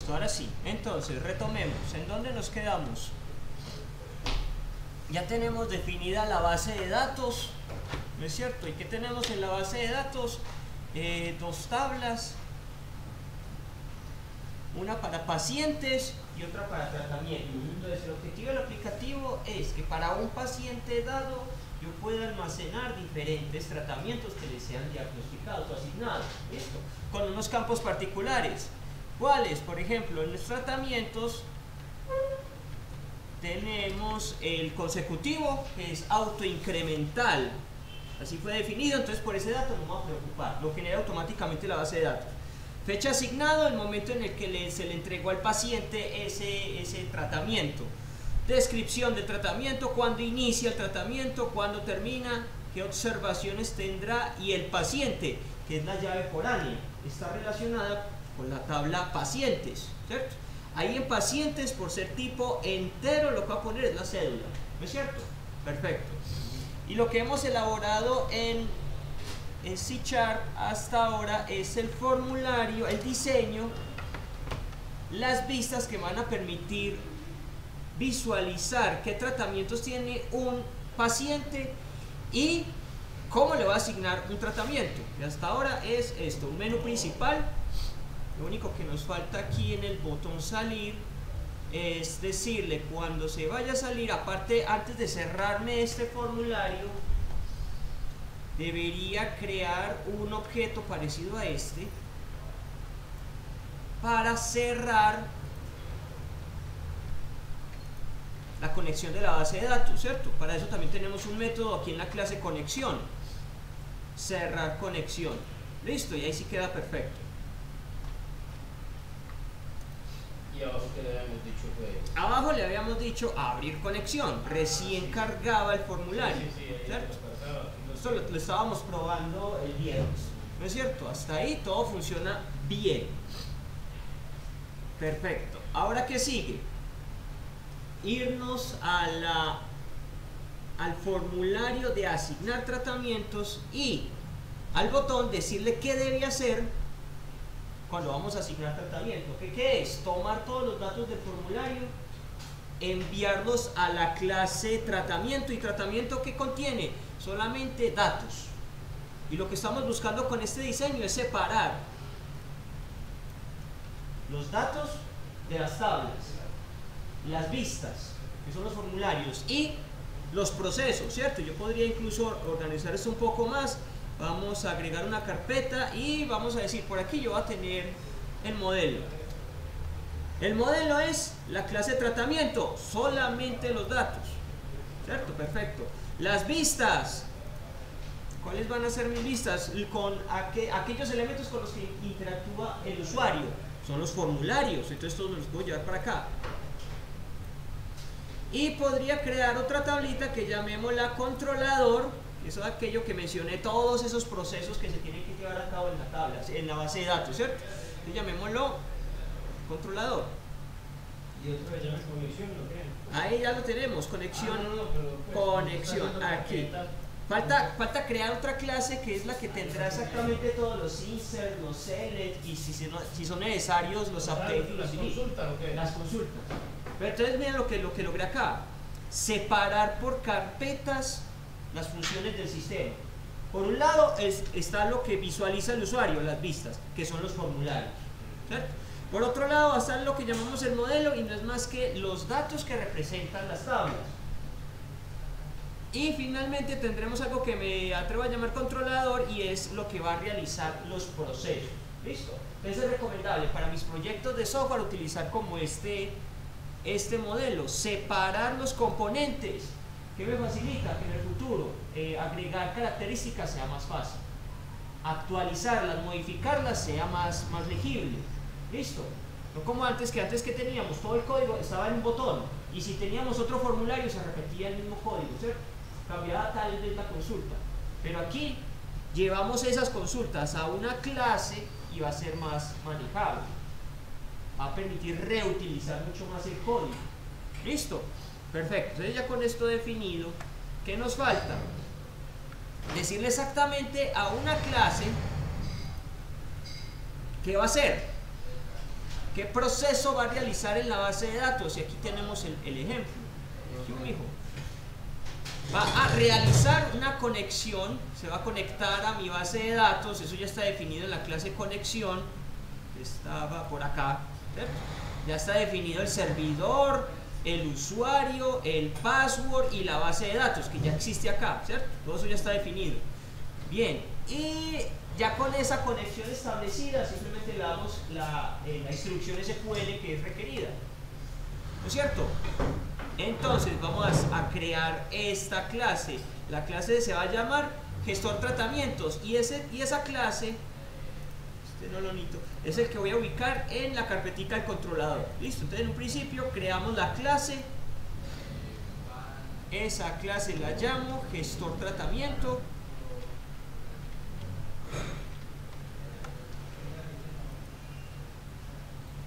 Listo, ahora sí. Entonces, retomemos. ¿En dónde nos quedamos? Ya tenemos definida la base de datos, ¿no es cierto? ¿Y qué tenemos en la base de datos? Dos tablas, una para pacientes y otra para tratamiento. Entonces, el objetivo del aplicativo es que para un paciente dado yo pueda almacenar diferentes tratamientos que le sean diagnosticados o asignados. ¿Listo? Con unos campos particulares. ¿Cuáles? Por ejemplo, en los tratamientos tenemos el consecutivo, que es autoincremental. Así fue definido, entonces por ese dato no me va a preocupar. Lo genera automáticamente la base de datos. Fecha asignado, el momento en el que se le entregó al paciente ese tratamiento. Descripción del tratamiento, cuándo inicia el tratamiento, cuándo termina, qué observaciones tendrá, y el paciente, que es la llave foránea, está relacionada con la tabla pacientes, ¿cierto? Ahí en pacientes, por ser tipo entero, lo que va a poner es la cédula, ¿no es cierto? Perfecto. Y lo que hemos elaborado en C# hasta ahora es el formulario, el diseño, las vistas que van a permitir visualizar qué tratamientos tiene un paciente y cómo le va a asignar un tratamiento. Y hasta ahora es esto, un menú principal. Lo único que nos falta aquí en el botón salir es decirle cuando se vaya a salir, aparte antes de cerrarme este formulario, debería crear un objeto parecido a este para cerrar la conexión de la base de datos, ¿cierto? Para eso también tenemos un método aquí en la clase conexión. Cerrar conexión. Listo, y ahí sí queda perfecto. Y abajo que le habíamos dicho fue... Abajo le habíamos dicho abrir conexión. Recién cargaba el formulario. Sí, ¿cierto? Esto lo estábamos probando el viernes, ¿no es cierto? Hasta ahí todo funciona bien. Perfecto. Ahora, ¿qué sigue? Irnos al formulario de asignar tratamientos y al botón decirle qué debe hacer cuando vamos a asignar tratamiento. ¿Qué es? Tomar todos los datos del formulario, enviarlos a la clase tratamiento. ¿Y tratamiento qué contiene? Solamente datos. Y lo que estamos buscando con este diseño es separar los datos de las tablas, las vistas, que son los formularios, y los procesos, ¿cierto? Yo podría incluso organizar esto un poco más. Vamos a agregar una carpeta y vamos a decir, por aquí yo voy a tener el modelo. El modelo es la clase de tratamiento, solamente los datos, ¿cierto? Perfecto. Las vistas, ¿cuáles van a ser mis vistas? Con aquellos elementos con los que interactúa el usuario, son los formularios, entonces todos los puedo llevar para acá. Y podría crear otra tablita que llamémosla controlador. Eso es aquello que mencioné, todos esos procesos que se tienen que llevar a cabo en la tabla, en la base de datos, ¿cierto? Entonces llamémoslo controlador. ¿Y otro le llama conexión o qué? Ahí ya lo tenemos, conexión, conexión, aquí. Falta crear otra clase que es la que tendrá exactamente todos los insert, los select y si son necesarios los update y los delete. ¿Consultas o qué? Las consultas. Pero entonces miren lo que logré acá. Separar por carpetas las funciones del sistema. Por un lado está lo que visualiza el usuario, las vistas, que son los formularios, ¿cierto? Por otro lado va a estar lo que llamamos el modelo, y no es más que los datos que representan las tablas. Y finalmente tendremos algo que me atrevo a llamar controlador, y es lo que va a realizar los procesos. ¿Listo? Entonces es recomendable para mis proyectos de software utilizar como este modelo, separar los componentes. ¿Qué me facilita? Que en el futuro agregar características sea más fácil, actualizarlas, modificarlas sea más legible. ¿Listo? No como antes que teníamos todo el código estaba en un botón, y si teníamos otro formulario se repetía el mismo código, ¿cierto? Cambiaba tal vez la consulta, pero aquí llevamos esas consultas a una clase y va a ser más manejable, va a permitir reutilizar mucho más el código. ¿Listo? Perfecto. Entonces ya con esto definido, ¿qué nos falta? Decirle exactamente a una clase qué va a hacer. ¿Qué proceso va a realizar en la base de datos? Y aquí tenemos el ejemplo. Aquí, mijo. Va a realizar una conexión, se va a conectar a mi base de datos, eso ya está definido en la clase conexión, que estaba por acá, ¿cierto? Ya está definido el servidor, el usuario, el password y la base de datos, que ya existe acá, ¿cierto? Todo eso ya está definido. Bien, y ya con esa conexión establecida, simplemente le damos la instrucción SQL que es requerida, ¿no es cierto? Entonces vamos a crear esta clase. La clase se va a llamar gestor tratamientos y esa clase, no lo necesito, es el que voy a ubicar en la carpetica del controlador. Listo, entonces en un principio creamos la clase. Esa clase la llamo gestor tratamiento.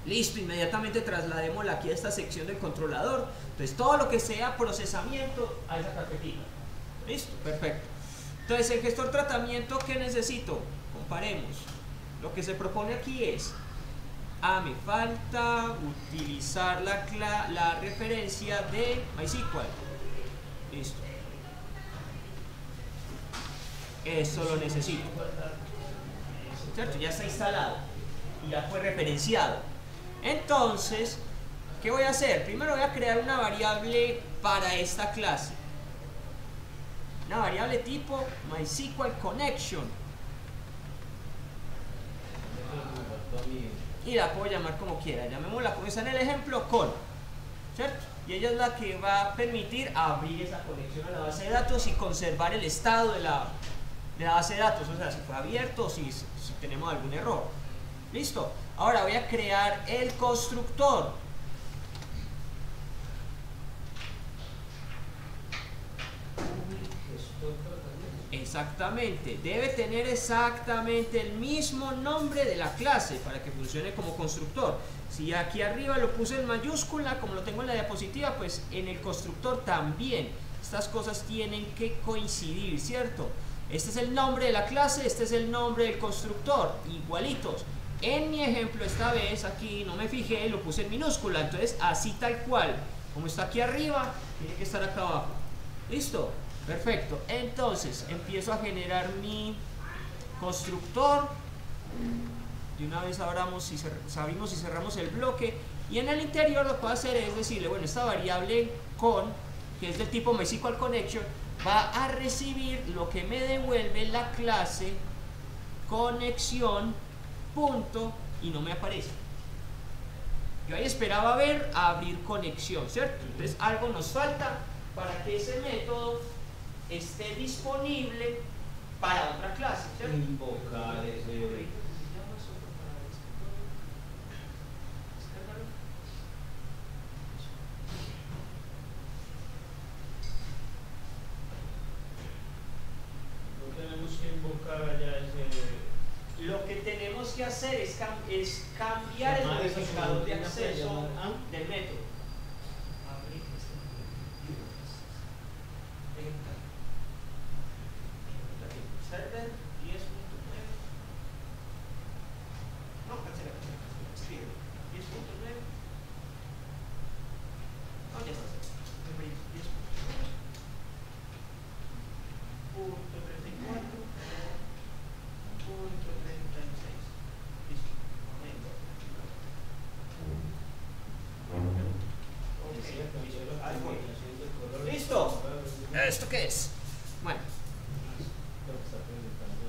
Listo, inmediatamente trasladémosla aquí a esta sección del controlador. Entonces todo lo que sea procesamiento a esa carpetita. Listo, perfecto. Entonces el gestor tratamiento, ¿qué necesito? Comparemos. Lo que se propone aquí es, me falta utilizar la referencia de MySQL. Listo. Eso lo necesito. ¿Cierto? Ya está instalado y ya fue referenciado. Entonces, ¿qué voy a hacer? Primero voy a crear una variable para esta clase. Una variable tipo MySQL Connection. Y la puedo llamar como quiera. Llamémosla como está en el ejemplo con. ¿Cierto? Y ella es la que va a permitir abrir esa conexión a la base de datos y conservar el estado de la base de datos. O sea, si fue abierto o si tenemos algún error. ¿Listo? Ahora voy a crear el constructor. Exactamente, debe tener exactamente el mismo nombre de la clase para que funcione como constructor. Si aquí arriba lo puse en mayúscula, como lo tengo en la diapositiva, pues en el constructor también. Estas cosas tienen que coincidir, ¿cierto? Este es el nombre de la clase, este es el nombre del constructor, igualitos. En mi ejemplo esta vez aquí no me fijé, lo puse en minúscula, entonces así tal cual, como está aquí arriba, tiene que estar acá abajo. ¿Listo? Perfecto. Entonces empiezo a generar mi constructor. De una vez abrimos y cerramos el bloque. Y en el interior lo que puedo hacer es decirle, bueno, esta variable con, que es del tipo MySQL Connection, va a recibir lo que me devuelve la clase conexión punto y no me aparece. Yo ahí esperaba ver abrir conexión, ¿cierto? Entonces algo nos falta para que ese método esté disponible para otra clase, ¿cierto? Invocar ese. No tenemos que invocar allá ese. Lo que tenemos que hacer es cambiar el modificador de acceso del método. Server 10.9. No, cancela. Escribe 10.9. No, ya está. 10.9. Punto 34. Punto 36. Listo. Momento. ¿Listo? ¿Esto qué es? Bueno.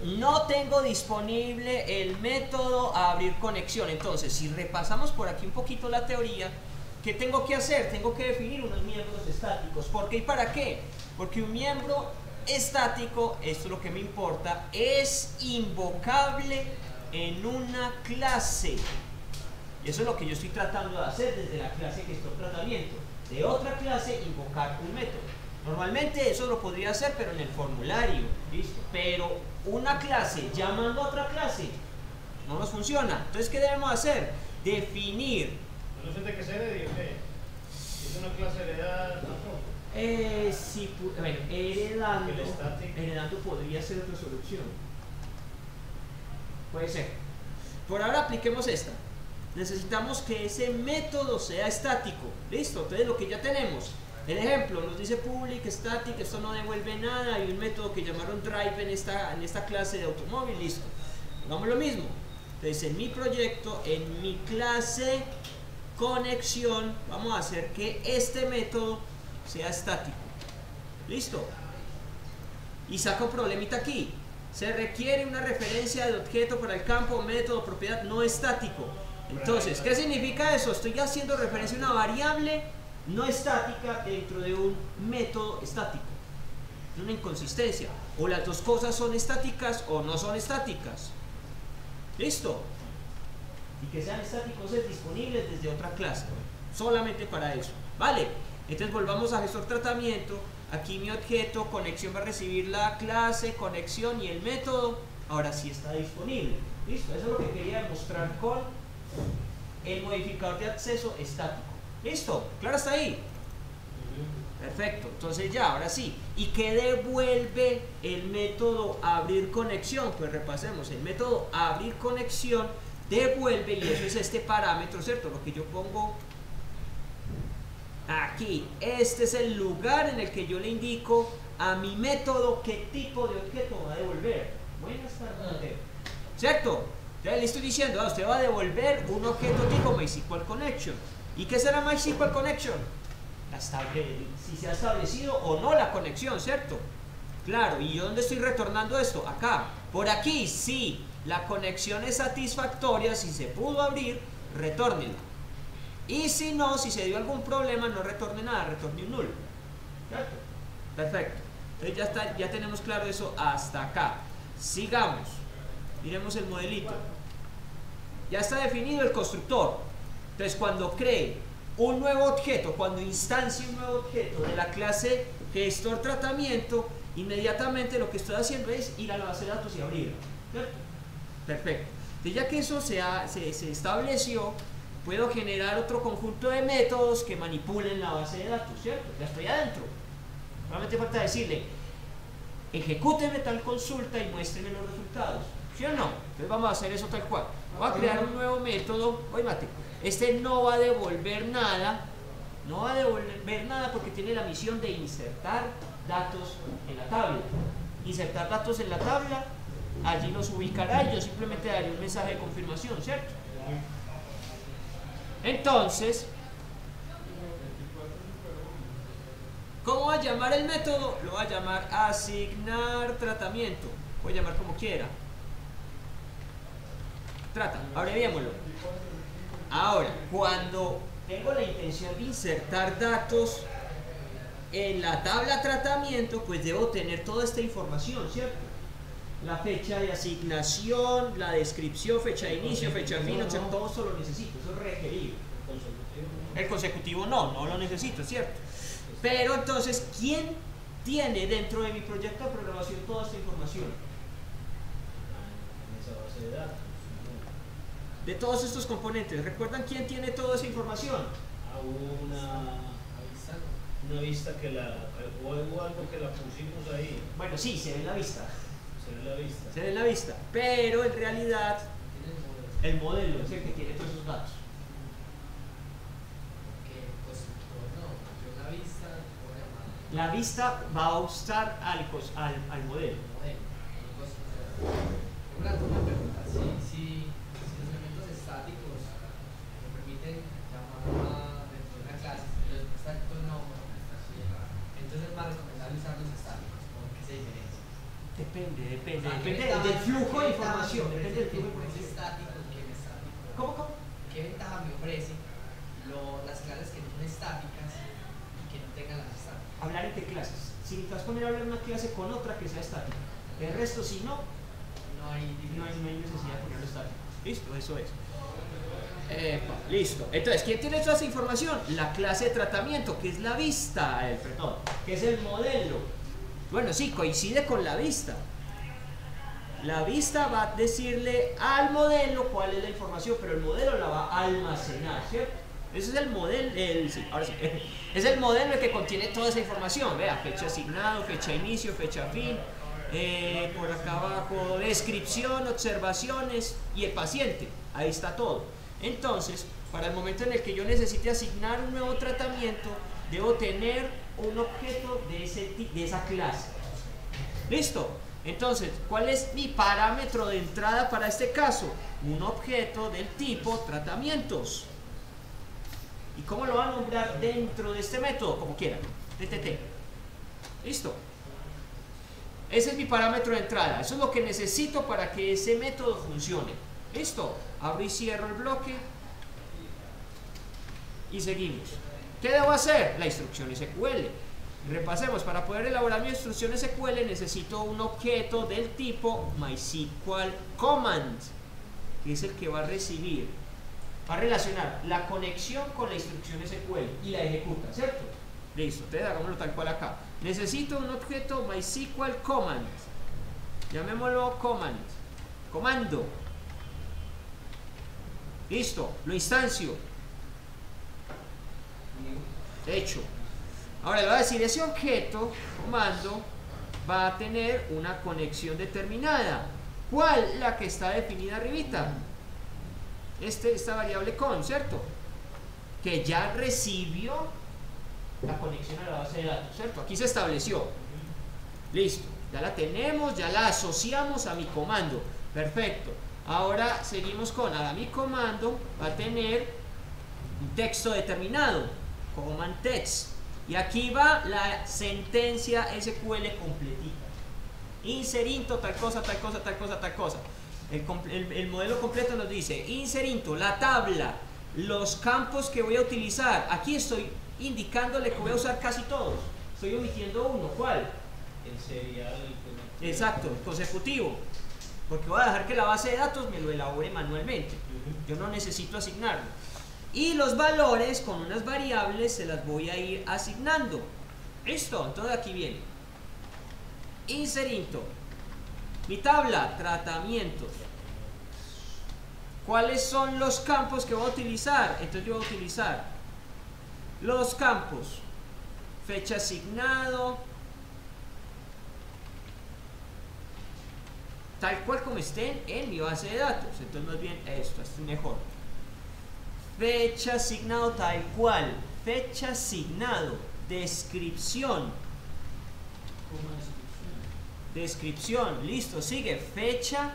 No tengo disponible el método a abrir conexión. Entonces, si repasamos por aquí un poquito la teoría, ¿qué tengo que hacer? Tengo que definir unos miembros estáticos. ¿Por qué y para qué? Porque un miembro estático, esto es lo que me importa, es invocable en una clase. Y eso es lo que yo estoy tratando de hacer desde la clase gestor tratamiento. De otra clase, invocar un método. Normalmente eso lo podría hacer, pero en el formulario, ¿listo? Pero una clase llamando a otra clase no nos funciona. Entonces, ¿qué debemos hacer? Definir. No sé de qué se herede, ¿es una clase heredada tampoco? Sí, bueno, heredando podría ser otra solución. Puede ser. Por ahora apliquemos esta. necesitamos que ese método sea estático. Listo, entonces lo que ya tenemos, el ejemplo nos dice public static, esto no devuelve nada, hay un método que llamaron drive en esta clase de automóvil, listo. Hagamos lo mismo. Entonces en mi proyecto, en mi clase conexión, vamos a hacer que este método sea estático. Listo. Y saco un problemita aquí. Se requiere una referencia de objeto para el campo, método, propiedad no estático. Entonces, ¿qué significa eso? Estoy haciendo referencia a una variable no estática dentro de un método estático. Es una inconsistencia. O las dos cosas son estáticas o no son estáticas. Listo. Y que sean estáticos es disponibles desde otra clase. Solamente para eso. Vale. Entonces volvamos a gestor tratamiento. Aquí mi objeto, conexión va a recibir la clase, conexión y el método. Ahora sí está disponible. Listo. Eso es lo que quería demostrar con el modificador de acceso estático. ¿Listo? ¿Claro hasta ahí? Perfecto. Entonces ya, ahora sí. ¿Y qué devuelve el método abrir conexión? Pues repasemos. El método abrir conexión devuelve, y eso es este parámetro, ¿cierto? Lo que yo pongo aquí. Este es el lugar en el que yo le indico a mi método qué tipo de objeto va a devolver. Buenas tardes, Mateo. ¿Cierto? Ya le estoy diciendo, usted va a devolver un objeto tipo MySQL Connection. ¿Y qué será MySQL Connection? Si se ha establecido o no la conexión, ¿cierto? Claro, ¿y yo dónde estoy retornando esto? Acá. Por aquí, sí, la conexión es satisfactoria, si se pudo abrir, retórnela. Y si no, si se dio algún problema, no retorne nada, retorne un null. ¿Cierto? Perfecto. Entonces ya está, ya tenemos claro eso hasta acá. Sigamos. Miremos el modelito. Ya está definido el constructor. Entonces cuando cree un nuevo objeto, cuando instancie un nuevo objeto de la clase gestor tratamiento, inmediatamente lo que estoy haciendo es ir a la base de datos y abrirlo. ¿Cierto? Perfecto. Entonces ya que eso se estableció, puedo generar otro conjunto de métodos que manipulen la base de datos, ¿cierto? Ya estoy adentro. Solamente falta decirle, ejecúteme tal consulta y muéstreme los resultados. ¿Sí o no? Entonces vamos a hacer eso tal cual. Voy a crear un nuevo método. Oye, mate, este no va a devolver nada. No va a devolver nada porque tiene la misión de insertar datos en la tabla. Insertar datos en la tabla, allí los ubicará y yo simplemente daré un mensaje de confirmación, ¿cierto? Entonces, ¿cómo va a llamar el método? Lo va a llamar asignar tratamiento. Voy a llamar como quiera. Trata, abreviémoslo. Ahora, cuando tengo la intención de insertar datos en la tabla tratamiento, pues debo tener toda esta información, ¿cierto? La fecha de asignación, la descripción, fecha de inicio, fecha de fin, o sea, todo eso lo necesito, eso es requerido. El consecutivo no lo necesito, ¿cierto? Pero entonces, ¿quién tiene dentro de mi proyecto de programación toda esta información? En esa base de datos. De todos estos componentes, ¿recuerdan quién tiene toda esa información? Una vista que o algo que la pusimos ahí. Bueno, sí, se ve en la vista. Se ve en la vista. Se ve en la vista, pero en realidad el modelo es el que tiene todos esos datos. La vista va a usar al modelo. Una pregunta, si los elementos estáticos me permiten llamar dentro de una clase, los estáticos no, entonces es más recomendable usar los estáticos, ¿por qué se diferencia? Depende del flujo de información. Depende del flujo de información. Estático que es estático. ¿Cómo? ¿Qué ventaja me ofrece las clases que no son estáticas y que no tengan las estáticas? Hablar entre clases. Si necesitas poner a hablar una clase con otra que sea estática. El resto, si no, no hay necesidad de ponerlo estático. Listo, eso es. Listo. Entonces, ¿quién tiene toda esa información? La clase de tratamiento, que es la vista, perdón, que es el modelo. Bueno, sí, coincide con la vista. La vista va a decirle al modelo cuál es la información, pero el modelo la va a almacenar, ¿cierto? Ese es el modelo, sí, ahora sí. Es el modelo el que contiene toda esa información. Vea, fecha asignado, fecha inicio, fecha fin. Por acá abajo, descripción, observaciones y el paciente. Ahí está todo. Entonces, para el momento en el que yo necesite asignar un nuevo tratamiento, debo tener un objeto de esa clase. ¿Listo? Entonces, ¿cuál es mi parámetro de entrada para este caso? Un objeto del tipo tratamientos. ¿Y cómo lo van a nombrar dentro de este método? Como quieran. TTT. ¿Listo? Ese es mi parámetro de entrada. Eso es lo que necesito para que ese método funcione. ¿Listo? Abro y cierro el bloque. Y seguimos. ¿Qué debo hacer? La instrucción SQL. Repasemos. Para poder elaborar mi instrucción SQL necesito un objeto del tipo MySQL Command, que es el que va a recibir, va a relacionar la conexión con la instrucción SQL y la ejecuta, ¿cierto? Listo, entonces hagámoslo tal cual acá. Necesito un objeto MySQL Command, llamémoslo Command, comando. Listo, lo instancio. Hecho. Ahora le voy a decir, ese objeto, comando, va a tener una conexión determinada. ¿Cuál? La que está definida arribita. Esta variable con, ¿cierto? Que ya recibió la conexión a la base de datos, ¿cierto? Aquí se estableció. Listo, ya la tenemos, ya la asociamos a mi comando. Perfecto. Ahora seguimos con, ahora mi comando va a tener un texto determinado, command text. Y aquí va la sentencia SQL completita. Inserinto tal cosa, tal cosa, tal cosa, tal cosa. El modelo completo nos dice inserinto, la tabla, los campos que voy a utilizar. Aquí estoy indicándole que voy a usar casi todos. Estoy omitiendo uno. ¿Cuál? El serial. Exacto, el consecutivo. Porque voy a dejar que la base de datos me lo elabore manualmente. Yo no necesito asignarlo. Y los valores con unas variables se las voy a ir asignando. ¿Listo? Entonces aquí viene inserinto, mi tabla, tratamientos. ¿Cuáles son los campos que voy a utilizar? Entonces yo voy a utilizar los campos fecha asignado, tal cual como estén en mi base de datos. Entonces más bien esto es mejor. Fecha asignado tal cual. Fecha asignado. Descripción. Descripción. Listo. Sigue fecha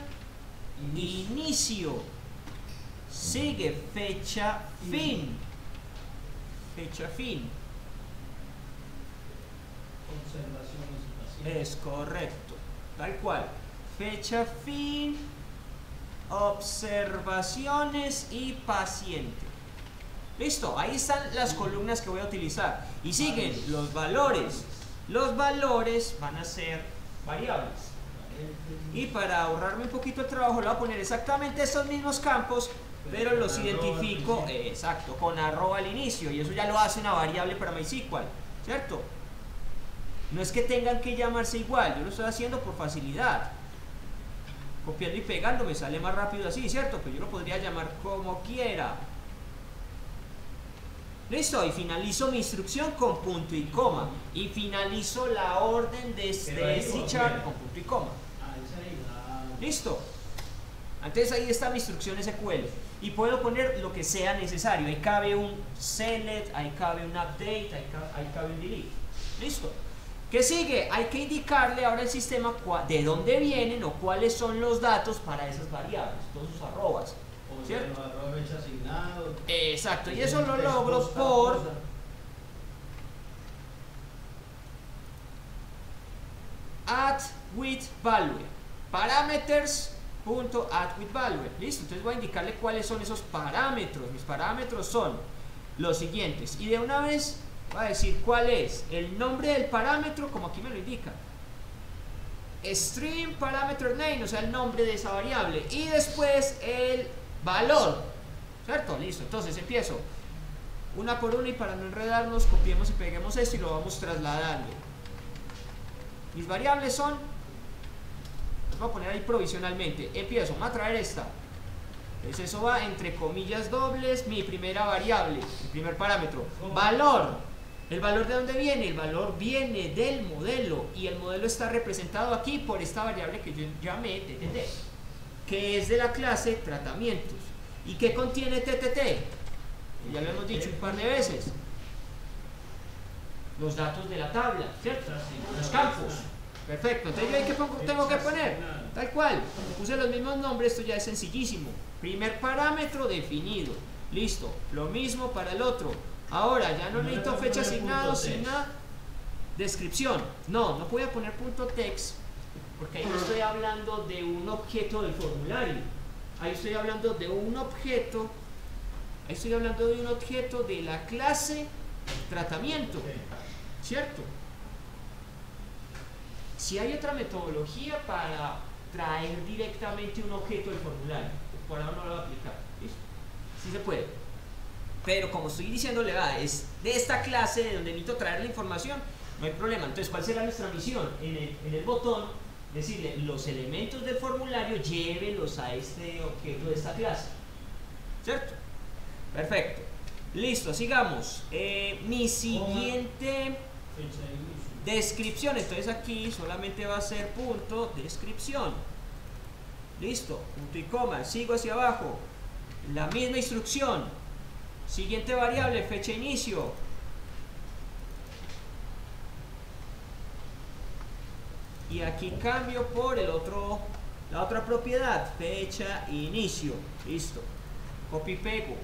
inicio. Sigue fecha fin. Fecha fin. Observaciones y pacientes. Es correcto. Tal cual. Fecha fin. Observaciones y paciente. Listo, ahí están las columnas que voy a utilizar. Y siguen los valores. Los valores van a ser variables. Y para ahorrarme un poquito de trabajo, le voy a poner exactamente estos mismos campos, pero los identifico, exacto, con arroba al inicio. Y eso ya lo hace una variable para MySQL, ¿cierto? No es que tengan que llamarse igual, yo lo estoy haciendo por facilidad. Copiando y pegando me sale más rápido así, ¿cierto? Pero yo lo podría llamar como quiera. Listo, y finalizo mi instrucción con punto y coma. Y finalizo la orden de C# con punto y coma. Listo. Entonces ahí está mi instrucción SQL. Y puedo poner lo que sea necesario. Ahí cabe un select, ahí cabe un update, ahí cabe un delete. Listo. ¿Qué sigue? Hay que indicarle ahora al sistema de dónde vienen o cuáles son los datos para esas variables, todos sus arrobas. ¿Cierto? Fecha asignado. Exacto, y eso lo logro por add with value. Parameters.addWithValue. Listo, entonces voy a indicarle cuáles son esos parámetros. Mis parámetros son los siguientes. Y de una vez voy a decir cuál es el nombre del parámetro, como aquí me lo indica. String parameter name, o sea, el nombre de esa variable. Y después el valor. ¿Cierto? Listo. Entonces empiezo una por una y para no enredarnos, copiemos y peguemos esto y lo vamos trasladando. Mis variables son, las voy a poner ahí provisionalmente. Empiezo, voy a traer esta. Entonces eso va entre comillas dobles, mi primera variable, el primer parámetro. Valor. ¿El valor de dónde viene? El valor viene del modelo y el modelo está representado aquí por esta variable que yo llamé TTT, que es de la clase tratamientos. ¿Y qué contiene TTT? Ya lo hemos dicho un par de veces. Los datos de la tabla, ¿cierto? Los campos. Perfecto. Entonces yo ahí ¿qué tengo que poner? Tal cual. Puse los mismos nombres, esto ya es sencillísimo. Primer parámetro definido. Listo. Lo mismo para el otro. Ahora ya no necesito fecha asignada, sino descripción. No voy a poner punto text porque ahí no estoy hablando de un objeto del formulario. Ahí estoy hablando de un objeto. Ahí estoy hablando de un objeto de la clase tratamiento. ¿Cierto? Si hay otra metodología para traer directamente un objeto del formulario, por ahora no lo voy a aplicar. ¿Listo? Sí se puede. Pero como estoy diciéndole, es de esta clase de donde necesito traer la información, no hay problema. Entonces, ¿cuál será nuestra misión? En el botón, decirle los elementos del formulario, llévelos a este objeto de esta clase. ¿Cierto? Perfecto. Listo, sigamos. Mi siguiente descripción, entonces aquí solamente va a ser punto descripción. Listo, punto y coma, sigo hacia abajo. La misma instrucción. Siguiente variable, fecha inicio. Y aquí cambio por la otra propiedad, fecha inicio. Listo. Copy y pego.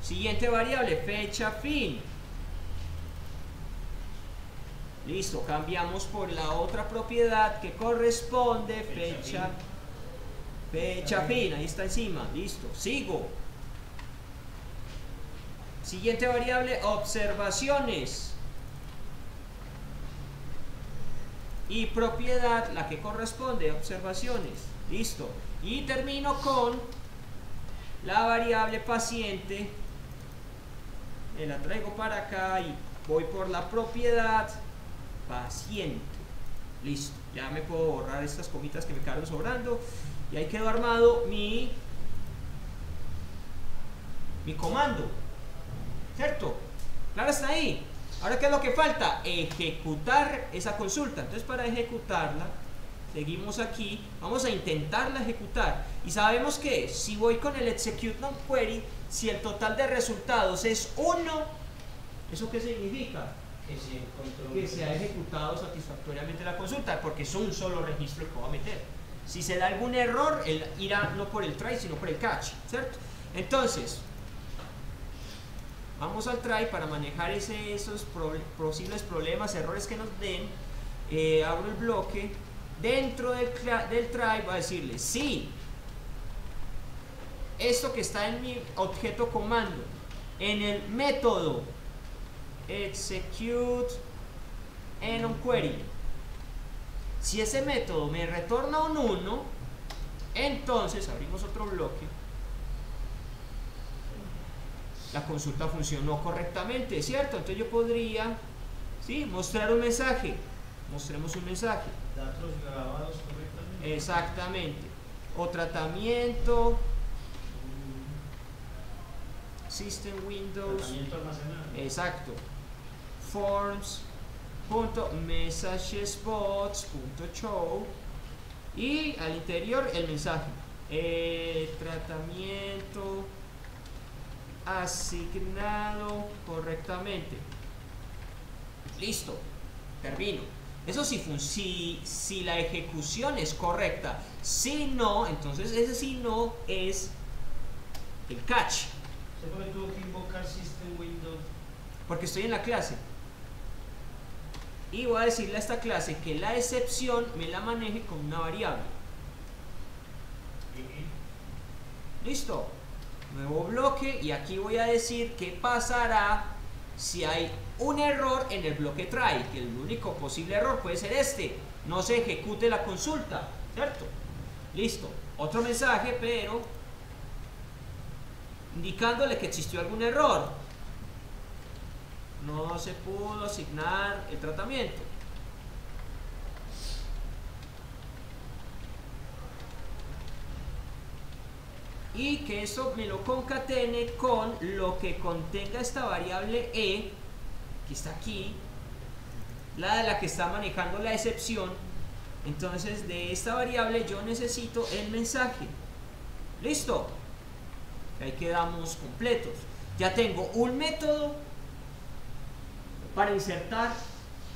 Siguiente variable, fecha fin. Listo, cambiamos por la otra propiedad que corresponde, fecha fin, ahí está encima, listo, sigo. Siguiente variable, observaciones. Y propiedad, la que corresponde, observaciones, listo. Y termino con la variable paciente, me la traigo para acá y voy por la propiedad paciente. Listo, ya me puedo borrar estas comitas que me quedaron sobrando y ahí quedó armado mi comando, ¿cierto? Claro, está ahí. Ahora, ¿qué es lo que falta? Ejecutar esa consulta. Entonces, para ejecutarla, seguimos aquí, vamos a intentarla ejecutar y sabemos que si voy con el execute non-query, si el total de resultados es 1, ¿eso qué significa? Que se ha ejecutado satisfactoriamente la consulta, porque es un solo registro que voy a meter. Si se da algún error, él irá no por el try, sino por el catch, ¿cierto? Entonces, vamos al try para manejar esos posibles problemas, errores que nos den. Abro el bloque. Dentro del try voy a decirle, sí, esto que está en mi objeto comando, en el método execute onQuery, si ese método me retorna un 1, entonces abrimos otro bloque, la consulta funcionó correctamente, ¿cierto? Entonces yo podría, ¿sí?, mostrar un mensaje. Mostremos un mensaje. Datos grabados correctamente. Exactamente. O tratamiento. System Windows. Tratamiento almacenado. Exacto. Forms.messagesbots.show. Y al interior el mensaje. Tratamiento asignado correctamente. Listo. Termino. Eso sí, si la ejecución es correcta. Si no, entonces ese si no es el catch. ¿Se puede tuvo que invocar System Windows? Porque estoy en la clase. Y voy a decirle a esta clase que la excepción me la maneje con una variable. Listo. Nuevo bloque y aquí voy a decir qué pasará si hay un error en el bloque try, que el único posible error puede ser este, no se ejecute la consulta, ¿cierto? Listo, otro mensaje, pero indicándole que existió algún error, no se pudo asignar el tratamiento. Y que eso me lo concatene con lo que contenga esta variable e, que está aquí, la de la que está manejando la excepción. Entonces de esta variable yo necesito el mensaje. Listo, Ahí quedamos completos. Ya tengo un método para insertar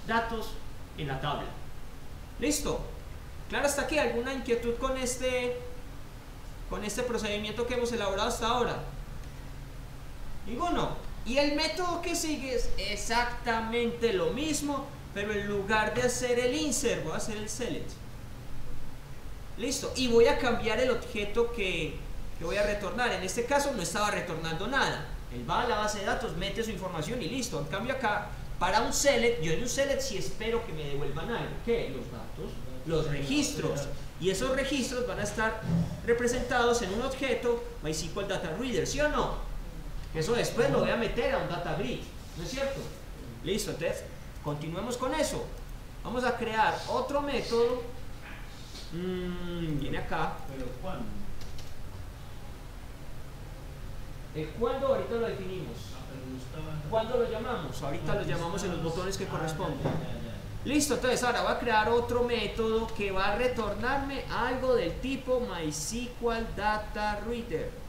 datos en la tabla. ¿Listo? Claro, hasta aquí. ¿Alguna inquietud con este procedimiento que hemos elaborado hasta ahora? Ninguno. Y el método que sigue es exactamente lo mismo, pero en lugar de hacer el insert, voy a hacer el select. Listo. Y voy a cambiar el objeto que voy a retornar. En este caso no estaba retornando nada. Él va a la base de datos, mete su información y listo. En cambio acá, para un select, yo en un select sí espero que me devuelvan algo. ¿Qué? Los datos, los registros. Y esos registros van a estar representados en un objeto MySQL Data Reader, ¿sí o no? Eso después lo voy a meter a un data grid, ¿no es cierto? Listo, entonces continuemos con eso. Vamos a crear otro método. Viene acá. Pero ¿cuándo? El cuándo ahorita lo definimos. ¿Cuándo lo llamamos? Ahorita lo llamamos en los botones que corresponden. Listo, entonces ahora voy a crear otro método que va a retornarme algo del tipo MySQL Data Reader.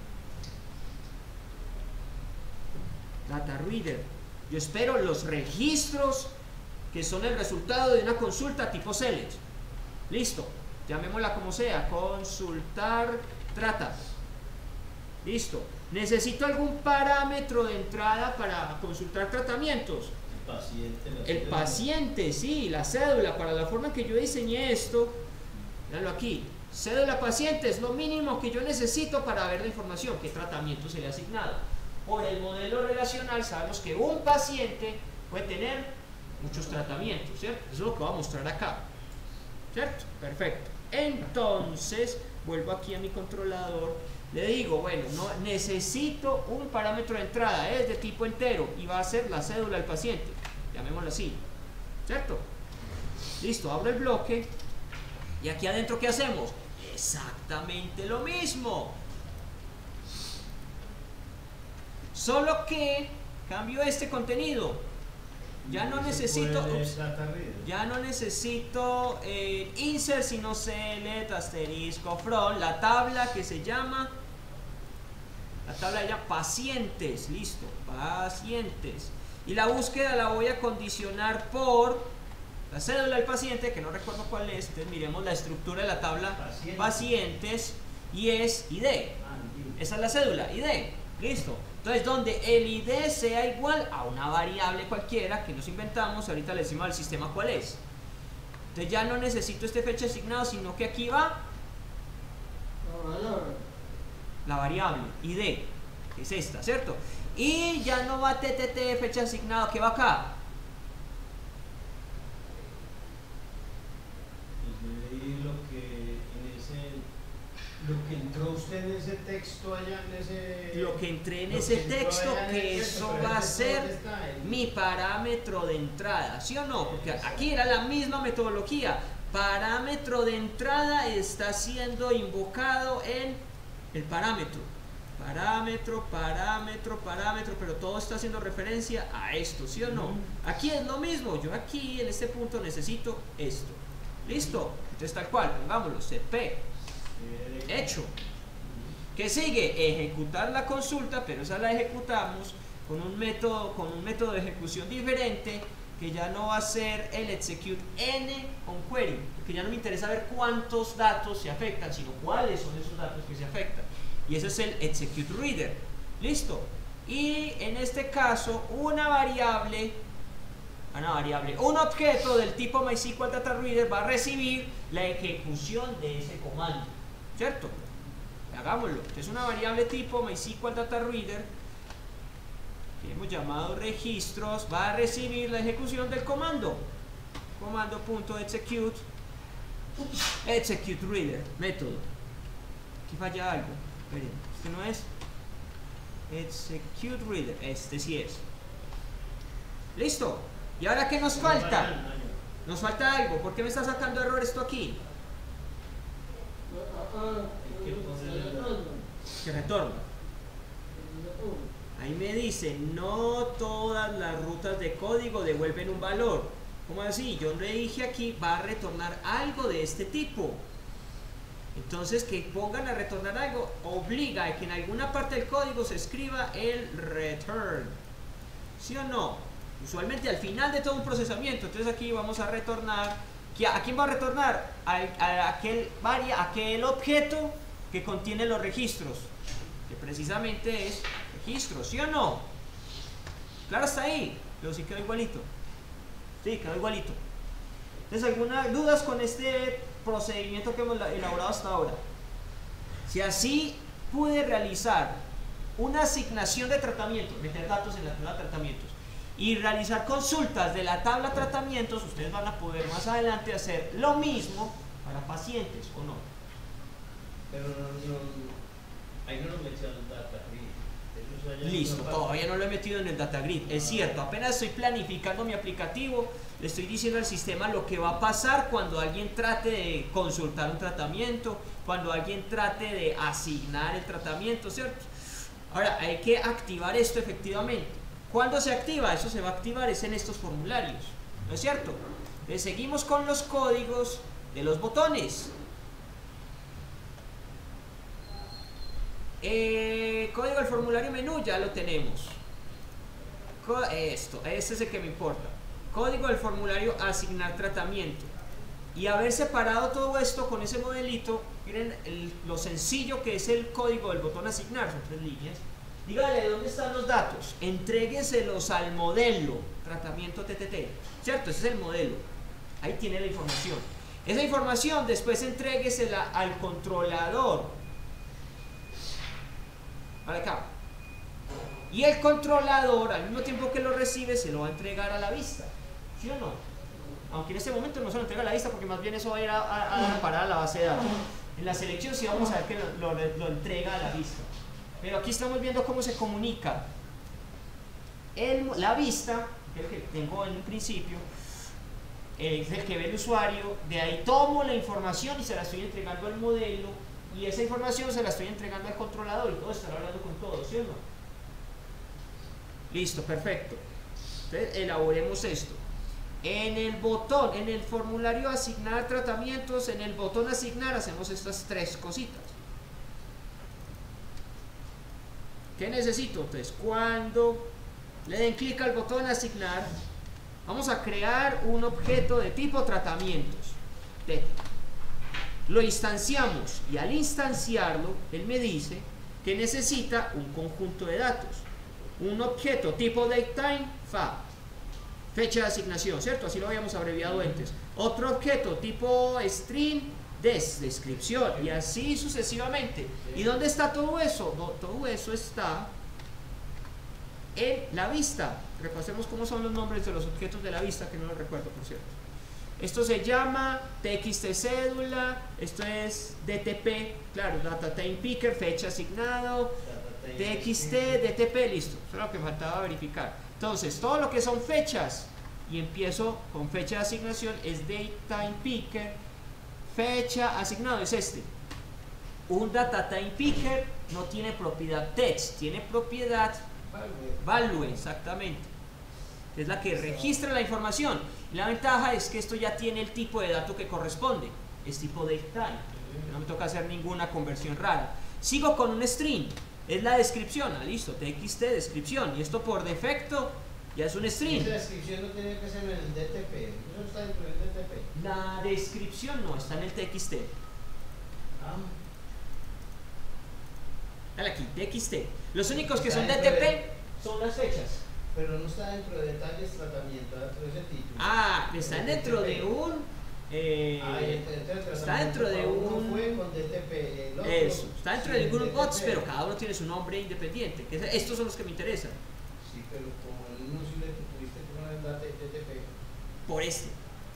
Data Reader. Yo espero los registros que son el resultado de una consulta tipo select. Listo, llamémosla como sea, consultar trata. Listo. Necesito algún parámetro de entrada para consultar tratamientos. El paciente, sí, la cédula, para la forma en que yo diseñé esto. Véanlo aquí. Cédula paciente es lo mínimo que yo necesito para ver la información, qué tratamiento se le ha asignado. Por el modelo relacional sabemos que un paciente puede tener muchos tratamientos, ¿cierto? Eso es lo que voy a mostrar acá, ¿cierto? Perfecto. Entonces, vuelvo aquí a mi controlador, le digo, bueno, no, necesito un parámetro de entrada, es de tipo entero y va a ser la cédula del paciente, llamémoslo así, ¿cierto? Listo, abro el bloque y aquí adentro, ¿qué hacemos? Exactamente lo mismo. Solo que cambio este contenido. Ya no necesito insert, sino select asterisco from, la tabla que se llama pacientes. Listo, pacientes. Y la búsqueda la voy a condicionar por la cédula del paciente, que no recuerdo cuál es. Entonces miremos la estructura de la tabla pacientes y es ID. Esa es la cédula, ID. Listo. Entonces, donde el ID sea igual a una variable cualquiera que nos inventamos, ahorita le decimos al sistema cuál es. Entonces ya no necesito este fecha asignado, sino que aquí va la variable ID, que es esta, ¿cierto? Y ya no va TTT fecha asignado, que va acá. Lo que entró usted en ese texto allá en ese... Lo que entré en ese texto, que eso va a ser mi parámetro de entrada, ¿sí o no? Porque aquí era la misma metodología. Parámetro de entrada está siendo invocado en el parámetro. Parámetro, pero todo está haciendo referencia a esto, ¿sí o no? Aquí es lo mismo. Yo aquí en este punto necesito esto. ¿Listo? Entonces tal cual, pongámoslo, CP. Hecho. ¿Qué sigue? Ejecutar la consulta, pero esa la ejecutamos con un método de ejecución diferente, que ya no va a ser el execute n on query, porque ya no me interesa ver cuántos datos se afectan, sino cuáles son esos datos que se afectan. Y ese es el execute reader. Listo. Y en este caso, un objeto del tipo MySQL Data Reader va a recibir la ejecución de ese comando, ¿cierto? Hagámoslo. Es una variable tipo MySQL Data Reader que hemos llamado registros, va a recibir la ejecución del comando. Comando.execute execute reader, método. Aquí falla algo. Esperen, este no es execute reader, este sí es. Listo. ¿Y ahora qué nos falta? Nos falta algo. ¿Por qué me está sacando error esto aquí? Que retorna. Ahí me dice, no todas las rutas de código devuelven un valor. ¿Cómo así? Yo le dije aquí, va a retornar algo de este tipo. Entonces, que pongan a retornar algo obliga a que en alguna parte del código se escriba el return. ¿Sí o no? Usualmente al final de todo un procesamiento. Entonces aquí vamos a retornar. ¿A quién va a retornar? A aquel objeto que contiene los registros, que precisamente es registro. ¿Sí o no? Claro, está ahí. Pero sí quedó igualito. Sí, quedó igualito. Entonces, ¿algunas dudas con este procedimiento que hemos elaborado hasta ahora? Si así pude realizar una asignación de tratamientos, meter datos en la tabla de tratamientos y realizar consultas de la tabla de tratamientos, ustedes van a poder más adelante hacer lo mismo para pacientes, ¿o no? Pero ahí no nos mencionan data grid. Listo, todavía no lo he metido en el data grid. Es cierto, apenas estoy planificando mi aplicativo, le estoy diciendo al sistema lo que va a pasar cuando alguien trate de consultar un tratamiento, cuando alguien trate de asignar el tratamiento, ¿cierto? Ahora, hay que activar esto efectivamente. ¿Cuándo se activa? Eso se va a activar es en estos formularios, ¿no es cierto? Entonces, seguimos con los códigos de los botones. Código del formulario menú ya lo tenemos. Este es el que me importa. Código del formulario asignar tratamiento. Y haber separado todo esto con ese modelito, miren lo sencillo que es el código del botón asignar, son 3 líneas. Dígale dónde están los datos, entrégueselos al modelo tratamiento TTT, ¿cierto? Ese es el modelo, ahí tiene la información. Esa información después entréguesela al controlador, para acá. Y el controlador, al mismo tiempo que lo recibe, se lo va a entregar a la vista, ¿sí o no? Aunque en este momento no se lo entrega a la vista, porque más bien eso va a ir a parar a la base de datos. En la selección sí vamos a ver que lo entrega a la vista. Pero aquí estamos viendo cómo se comunica la vista, que es el que tengo en un principio, es el que ve el usuario. De ahí tomo la información y se la estoy entregando al modelo, y esa información se la estoy entregando al controlador, y todo estará hablando con todo, ¿sí o no? Listo, perfecto. Entonces elaboremos esto. En el botón, en el formulario asignar tratamientos, en el botón asignar hacemos estas 3 cositas. ¿Qué necesito? Entonces, cuando le den clic al botón asignar, vamos a crear un objeto de tipo tratamientos. Lo instanciamos, y al instanciarlo, él me dice que necesita un conjunto de datos. Un objeto tipo datetime, fecha de asignación, ¿cierto? Así lo habíamos abreviado antes. Otro objeto tipo string, descripción, y así sucesivamente. ¿Y dónde está todo eso? Todo eso está en la vista. Repasemos cómo son los nombres de los objetos de la vista, que no lo recuerdo, por cierto. Esto se llama txt cédula, esto es DTP, claro, data time picker, fecha asignado, txt, DTP, listo. Eso es lo que faltaba verificar. Entonces, todo lo que son fechas, y empiezo con fecha de asignación, es datetime picker, fecha asignado, es este. Un datatime picker no tiene propiedad text, tiene propiedad value, exactamente. Es la que registra la información. Y la ventaja es que esto ya tiene el tipo de dato que corresponde, es tipo datetime. No me toca hacer ninguna conversión rara. Sigo con un string. Es la descripción, listo, txt descripción, y esto por defecto ya es un string. Esa descripción no tiene que ser en el DTP, eso está dentro del DTP. La descripción no, está en el txt. Dale aquí, txt. Los únicos que son DTP son las fechas. Pero no está dentro de detalles tratamiento, dentro de ese título. Está dentro de un... está dentro de un... fue con DTP, eso, está dentro de un group bots, pero cada uno tiene su nombre independiente. Estos son los que me interesan. Sí, pero como el uno sí le tuviste que poner el DTP. Por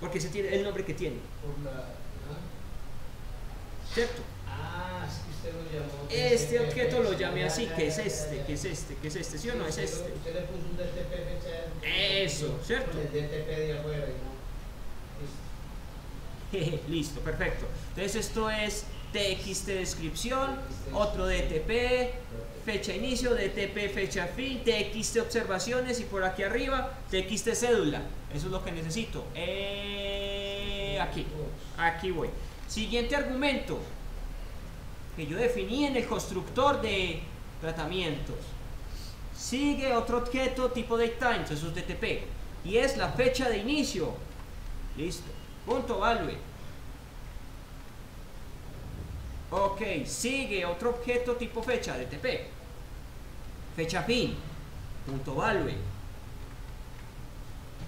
porque ese tiene el nombre que tiene. Por la... ¿Cierto? Es que usted lo llamó... Este objeto lo llamé así, que es este, ¿sí o no? Es este. Usted le puso un DTP fecha... Eso, ¿cierto? Con el DTP de afuera y no... Listo, perfecto. Entonces esto es txt descripción, otro DTP, fecha inicio, DTP fecha fin, txt observaciones, y por aquí arriba txt cédula. Eso es lo que necesito. Aquí voy. Siguiente argumento. que yo definí en el constructor de tratamientos. Sigue otro objeto tipo datetime, eso es DTP, y es la fecha de inicio. Listo. Punto value. Ok, sigue otro objeto tipo fecha, DTP. Fecha fin. Punto value.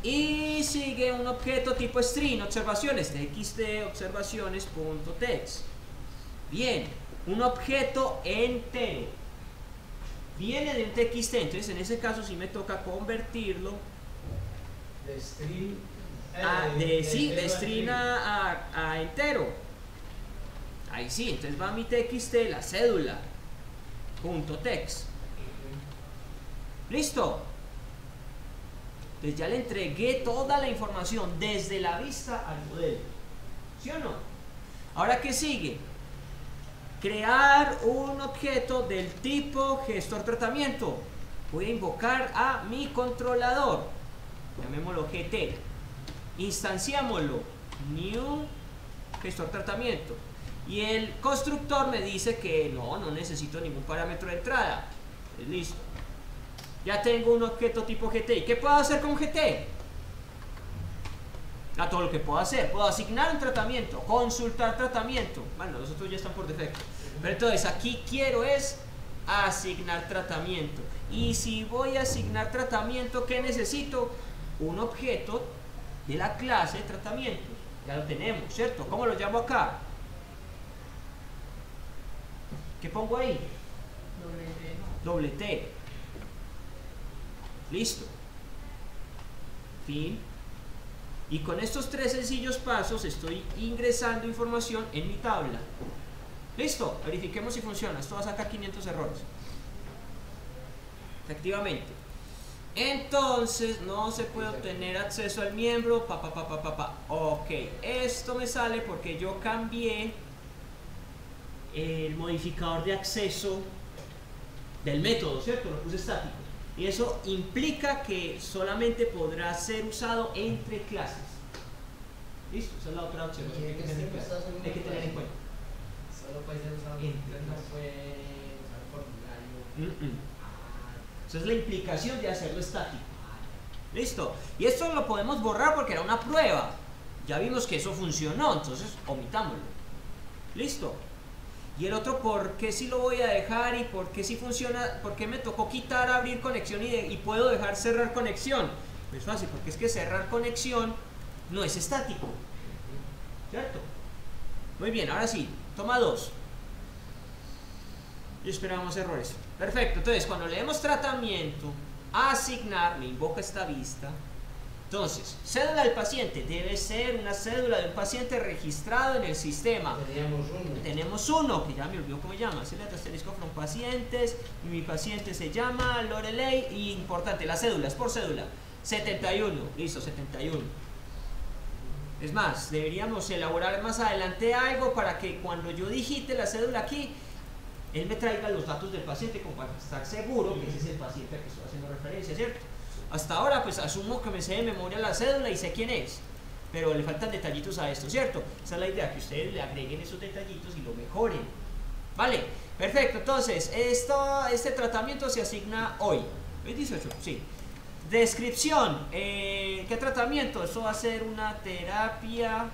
Y sigue un objeto tipo string, observaciones, txt, observaciones.text. Bien, un objeto entero. Viene de un txt, entonces en ese caso sí me toca convertirlo De string. de string a entero. Ahí sí, entonces va mi txt, la cédula, punto text. Listo. Entonces ya le entregué toda la información desde la vista al modelo. ¿Sí o no? Ahora, ¿qué sigue? Crear un objeto del tipo gestor tratamiento. Voy a invocar a mi controlador. Llamémoslo GT. Instanciámoslo. New gestor tratamiento. Y el constructor me dice que no necesito ningún parámetro de entrada. Listo. Ya tengo un objeto tipo GT. ¿Qué puedo hacer con GT? Todo lo que puedo hacer. Puedo asignar un tratamiento, consultar tratamiento. Bueno, los otros ya están por defecto. Pero entonces aquí quiero es asignar tratamiento. Y si voy a asignar tratamiento, ¿qué necesito? Un objeto de la clase tratamientos. Ya lo tenemos, ¿cierto? ¿Cómo lo llamo acá? ¿Qué pongo ahí? Doble T. Listo. Fin. Y con estos 3 sencillos pasos estoy ingresando información en mi tabla. Listo. Verifiquemos si funciona. Esto va a sacar 500 errores. Efectivamente. Entonces no se puede obtener acceso al miembro. Ok. Esto me sale porque yo cambié el modificador de acceso del método, ¿cierto? Lo puse estático. Y eso implica que solamente podrá ser usado entre clases. ¿Listo? Esa es la otra opción. Hay que tener en cuenta. Solo puede ser usado entre, no puede usar formulario. Esa es la implicación de hacerlo estático. ¿Listo? Y esto lo podemos borrar porque era una prueba. Ya vimos que eso funcionó, entonces omitámoslo. ¿Listo? Y el otro, ¿por qué sí lo voy a dejar y por qué sí funciona? ¿Por qué me tocó quitar, abrir conexión y puedo dejar cerrar conexión? Es fácil, porque es que cerrar conexión no es estático, ¿cierto? Muy bien, ahora sí, toma 2. Y esperamos errores. Perfecto, entonces cuando leemos tratamiento, asignar, me invoca esta vista. Entonces, cédula del paciente debe ser una cédula de un paciente registrado en el sistema. Tenemos uno, que ya me olvidó cómo se llama. Asterisco from pacientes. Y mi paciente se llama Lorelei. Y importante, la cédula, es por cédula. 71, listo, 71. Es más, deberíamos elaborar más adelante algo para que cuando yo digite la cédula aquí, él me traiga los datos del paciente como para estar seguro que ese es el paciente al que estoy haciendo referencia, ¿cierto? Hasta ahora pues asumo que me sé de memoria la cédula y sé quién es, pero le faltan detallitos a esto, ¿cierto? Esa es la idea, que ustedes le agreguen esos detallitos y lo mejoren. Vale, perfecto, entonces este tratamiento se asigna hoy. ¿Es 18? Sí. Descripción, ¿qué tratamiento? Eso va a ser una terapia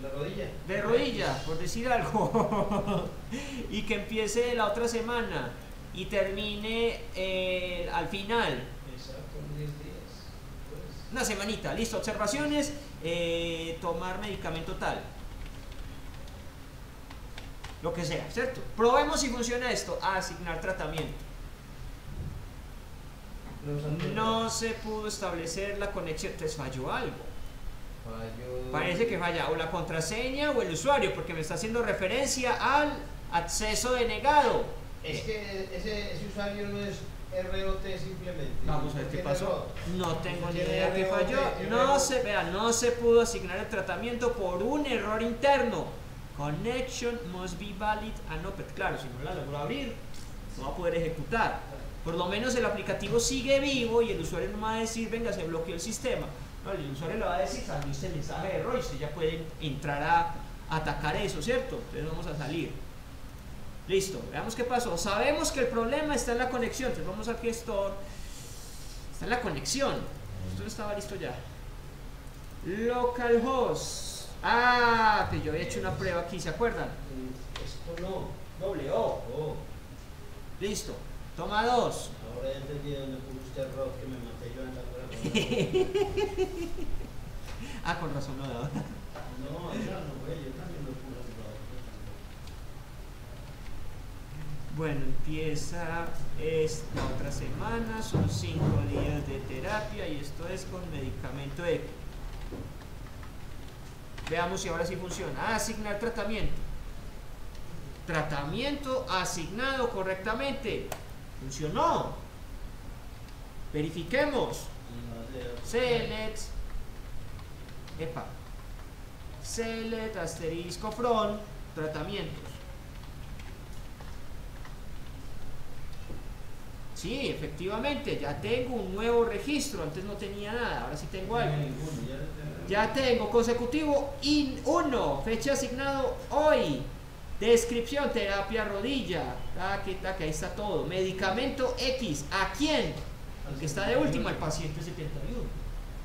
La rodilla. de rodilla, por decir algo. Y que empiece la otra semana y termine al final. Exacto, 10 días. Pues. Una semanita, listo. Observaciones, tomar medicamento tal. Lo que sea, ¿cierto? Probemos si funciona esto. Asignar tratamiento. No se pudo establecer la conexión. Entonces falló algo. Parece que falla o la contraseña o el usuario, porque me está haciendo referencia al acceso denegado. Es que ese usuario no es ROT simplemente. Vamos a ver qué pasó. No tengo ni idea qué falló. ROT. No se pudo asignar el tratamiento por un error interno. Connection must be valid and open. Claro, si no la logro abrir, no va a poder ejecutar. Por lo menos el aplicativo sigue vivo y el usuario no me va a decir, venga, se bloqueó el sistema. No, el usuario le va a decir, salió este mensaje de error y usted ya puede entrar atacar eso, ¿cierto? Entonces vamos a salir. Listo, veamos qué pasó. Sabemos que el problema está en la conexión. Entonces vamos aquí a Store. Está en la conexión. Esto no estaba listo ya. Localhost. Ah, que yo había hecho una prueba aquí, ¿se acuerdan? Esto no. Doble O. Listo. Toma 2. Ahora ya entendí dónde puso usted rock que me maté yo en la prueba. Ah, con razón no daba. No, ya no, güey, yo también lo puse rock. Bueno, empieza esta otra semana, son 5 días de terapia y esto es con medicamento EPI. Veamos si ahora sí funciona. Asignar tratamiento. Tratamiento asignado correctamente. Funcionó. Verifiquemos. Select. Epa. Select asterisco from tratamientos. Sí, efectivamente, ya tengo un nuevo registro. Antes no tenía nada, ahora sí tengo algo. Ya tengo consecutivo IN1, fecha asignado hoy. Descripción, terapia rodilla. Ahí está todo. Medicamento X. ¿A quién? Al que está de último, al paciente 71.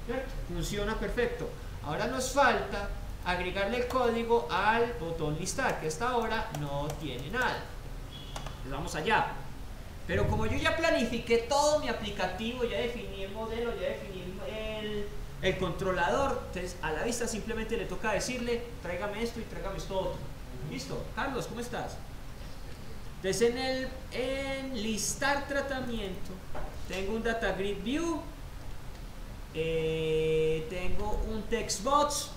¿Cierto? Funciona perfecto. Ahora nos falta agregarle el código al botón listar, que hasta ahora no tiene nada. Pues vamos allá. Pero como yo ya planifiqué todo mi aplicativo, ya definí el modelo, ya definí el controlador, entonces a la vista simplemente le toca decirle, tráigame esto y tráigame esto otro. ¿Listo? Carlos, ¿cómo estás? Entonces en listar tratamiento, tengo un Data Grid View, tengo un text box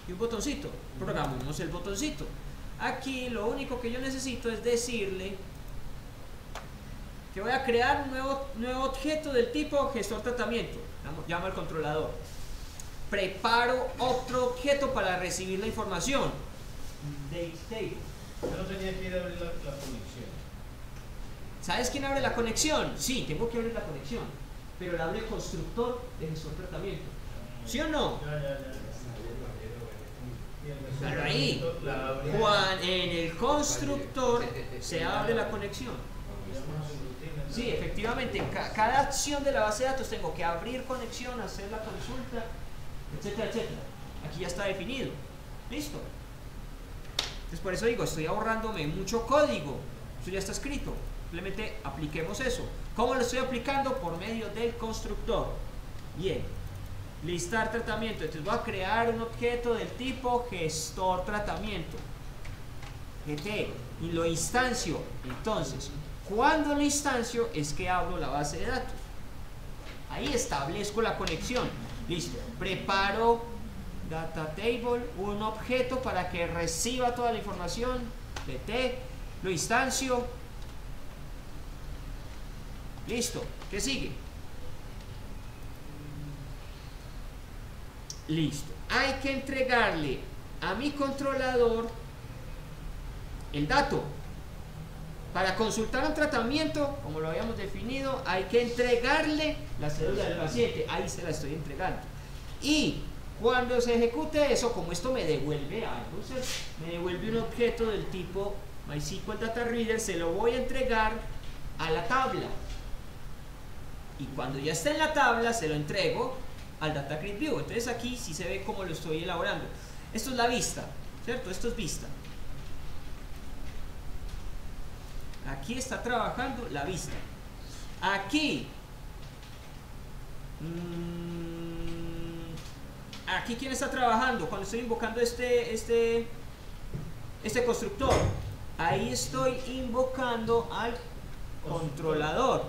y un botoncito. Programamos el botoncito. Aquí lo único que yo necesito es decirle que voy a crear un nuevo objeto del tipo gestor tratamiento. Llamo al controlador. Preparo otro objeto para recibir la información. Date table. Yo no tenía que ir a abrir la conexión. ¿Sabes quién abre la conexión? Sí, tengo que abrir la conexión. Pero la abre el constructor de gestor tratamiento. ¿Sí o no? Claro, ahí. En el constructor se abre la conexión. Sí, efectivamente, en cada acción de la base de datos tengo que abrir conexión, hacer la consulta, etcétera, etcétera. Aquí ya está definido. ¿Listo? Entonces por eso digo, estoy ahorrándome mucho código. Eso ya está escrito. Simplemente apliquemos eso. ¿Cómo lo estoy aplicando? Por medio del constructor. Bien. Listar tratamiento. Entonces voy a crear un objeto del tipo gestor tratamiento. GT. Y lo instancio. Entonces, cuando lo instancio es que abro la base de datos. Ahí establezco la conexión. Listo. Preparo data table, un objeto para que reciba toda la información. GT. Lo instancio. Listo. ¿Qué sigue? Listo. Hay que entregarle a mi controlador el dato. Para consultar un tratamiento, como lo habíamos definido, hay que entregarle la cédula del paciente. Ahí se la estoy entregando. Y cuando se ejecute eso, como esto me devuelve algo, me devuelve un objeto del tipo MySQL Data Reader, se lo voy a entregar a la tabla. Y cuando ya está en la tabla, se lo entrego al Data Grid View. Entonces aquí sí se ve cómo lo estoy elaborando. Esto es la vista, ¿cierto? Esto es vista. Aquí está trabajando la vista. Aquí. Aquí, ¿quién está trabajando? Cuando estoy invocando este constructor. Ahí estoy invocando al controlador.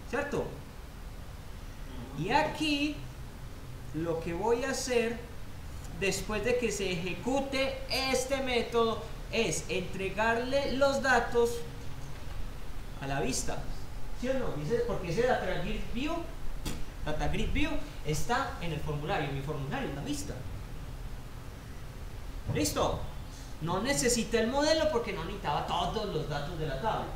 ¿Cierto? Y aquí lo que voy a hacer después de que se ejecute este método es entregarle los datos a la vista. ¿Sí o no? Porque ese Data Grid View está en el formulario. Mi formulario es la vista. ¿Listo? No necesita el modelo porque no necesitaba todos los datos de la tabla.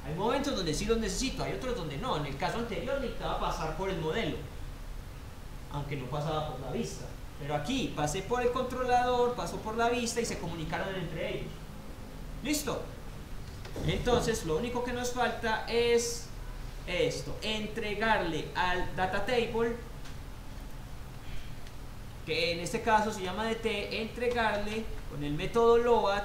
Hay momentos donde sí los necesito, hay otros donde no. En el caso anterior necesitaba pasar por el modelo, aunque no pasaba por la vista. Pero aquí pasé por el controlador, pasó por la vista y se comunicaron entre ellos. ¿Listo? Entonces lo único que nos falta es esto, entregarle al data table, que en este caso se llama DT, entregarle con el método load